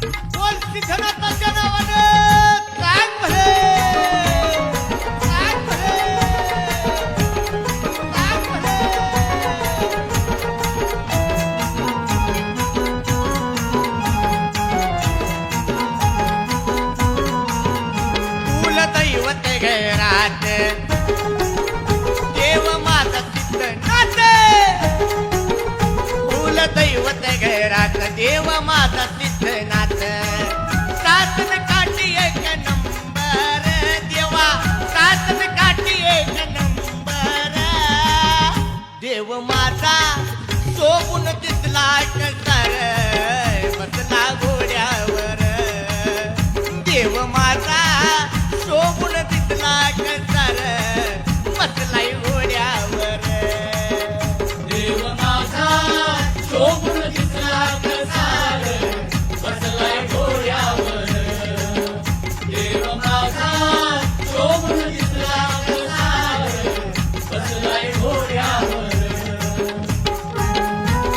बोल सिद्धनाथाच्या नावानं कान भरे कान भरे कान भरे. कुलदैवत घरात देव माझा सिद्धनाथ. कुलदैवत घरात देव माझा